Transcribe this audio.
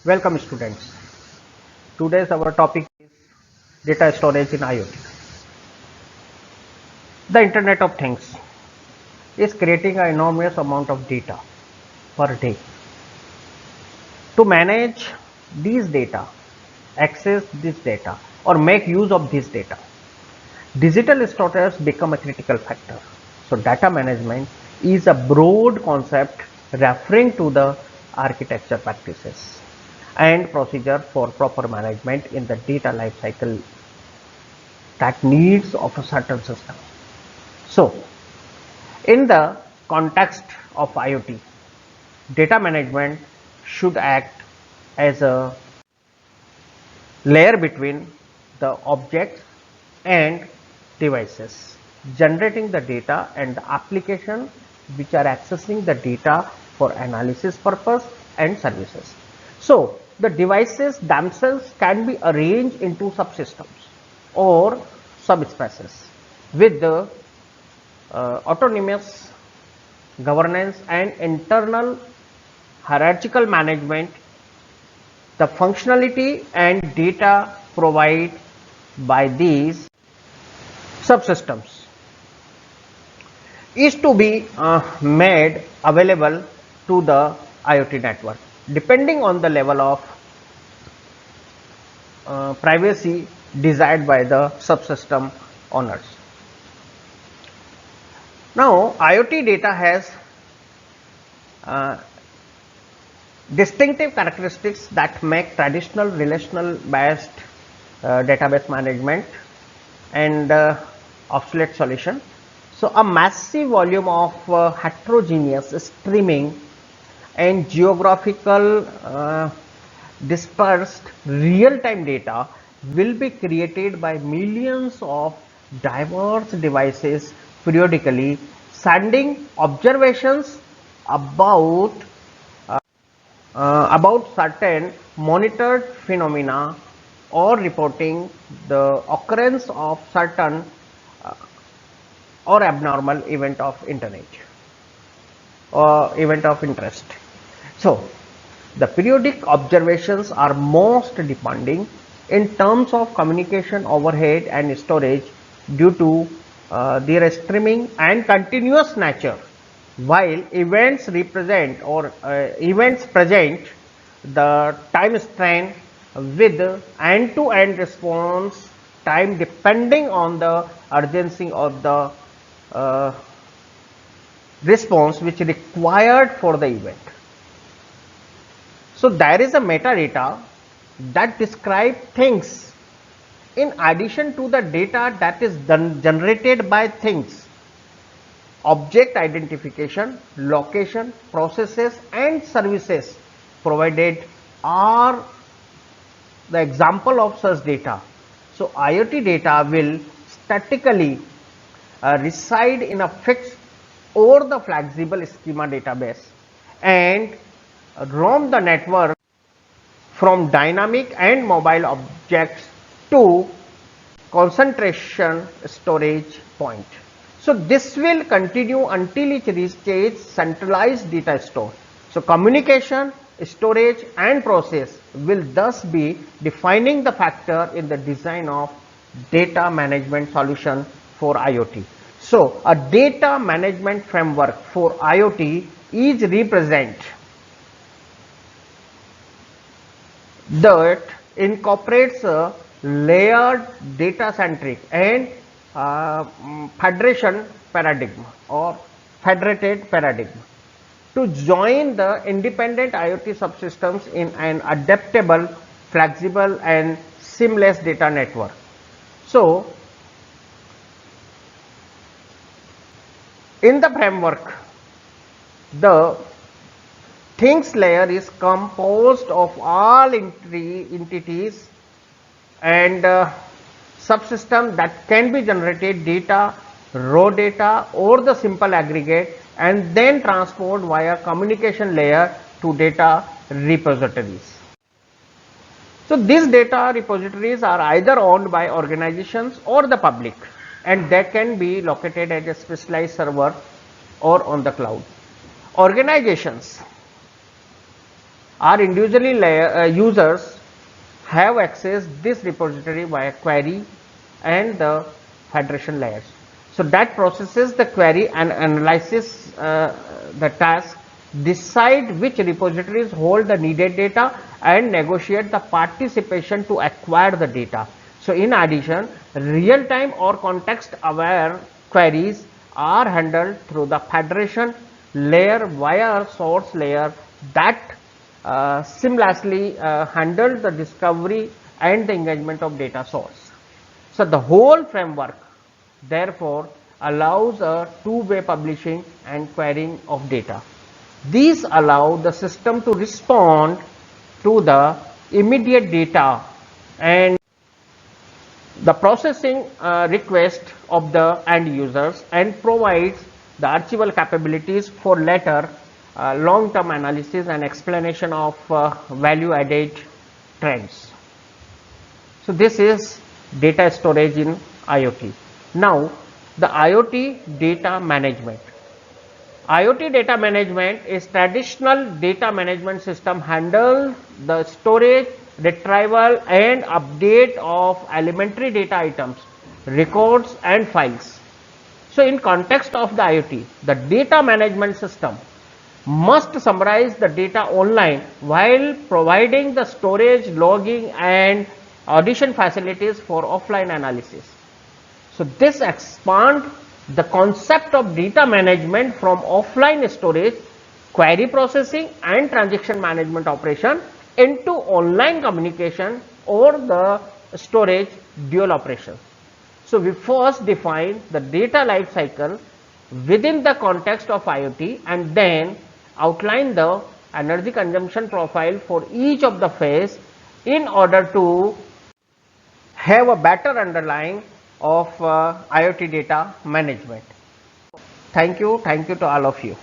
Welcome students. Today's our topic is data storage in IoT. The Internet of Things is creating an enormous amount of data per day. To manage these data, access this data or make use of this data, digital storage become a critical factor. So data management is a broad concept referring to the architecture practices and procedure for proper management in the data lifecycle that needs of a certain system. So in the context of IoT, data management should act as a layer between the objects and devices generating the data and the application which are accessing the data for analysis purpose and services. So the devices themselves can be arranged into subsystems or subspaces with the autonomous governance and internal hierarchical management. The functionality and data provided by these subsystems is to be made available to the IoT network depending on the level of privacy desired by the subsystem owners. Now IoT data has distinctive characteristics that make traditional relational based database management and obsolete solution. So a massive volume of heterogeneous streaming and geographical dispersed real-time data will be created by millions of diverse devices periodically, sending observations about certain monitored phenomena or reporting the occurrence of certain or abnormal event of internet or event of interest. So the periodic observations are most demanding in terms of communication overhead and storage due to their streaming and continuous nature, while events present the time strain with end-to-end response time depending on the urgency of the response which is required for the event. So there is a metadata that describe things in addition to the data that is generated by things. Object identification, location, processes and services provided are the example of such data. So IoT data will statically reside in a fixed or the flexible schema database and roam the network from dynamic and mobile objects to concentration storage point. So this will continue until it reaches centralized data store. So communication, storage and process will thus be defining the factor in the design of data management solution for IoT. So a data management framework for IoT is represent that incorporates a layered data centric and federation paradigm or federated paradigm to join the independent IoT subsystems in an adaptable, flexible and seamless data network. So in the framework, the things layer is composed of all entities and subsystem that can be generated data, raw data or the simple aggregate and then transport via communication layer to data repositories. So these data repositories are either owned by organizations or the public and they can be located at a specialized server or on the cloud. Organizations Our individually users have accessed this repository via query and the federation layers. So that processes the query and analyzes the task, decide which repositories hold the needed data and negotiate the participation to acquire the data. So in addition, real-time or context-aware queries are handled through the federation layer via source layer that seamlessly handle the discovery and the engagement of data source. So the whole framework therefore allows a two-way publishing and querying of data. These allow the system to respond to the immediate data and the processing request of the end users and provides the archival capabilities for later long-term analysis and explanation of value-added trends. So this is data storage in IoT. Now the IoT data management. IoT data management is traditional data management system handle the storage, retrieval and update of elementary data items, records and files. So in context of the IoT, the data management system must summarize the data online while providing the storage, logging and audition facilities for offline analysis. So this expands the concept of data management from offline storage, query processing and transaction management operation into online communication or the storage dual operation. So we first define the data life cycle within the context of IoT and then outline the energy consumption profile for each of the phase in order to have a better underlying of IoT data management. Thank you to all of you.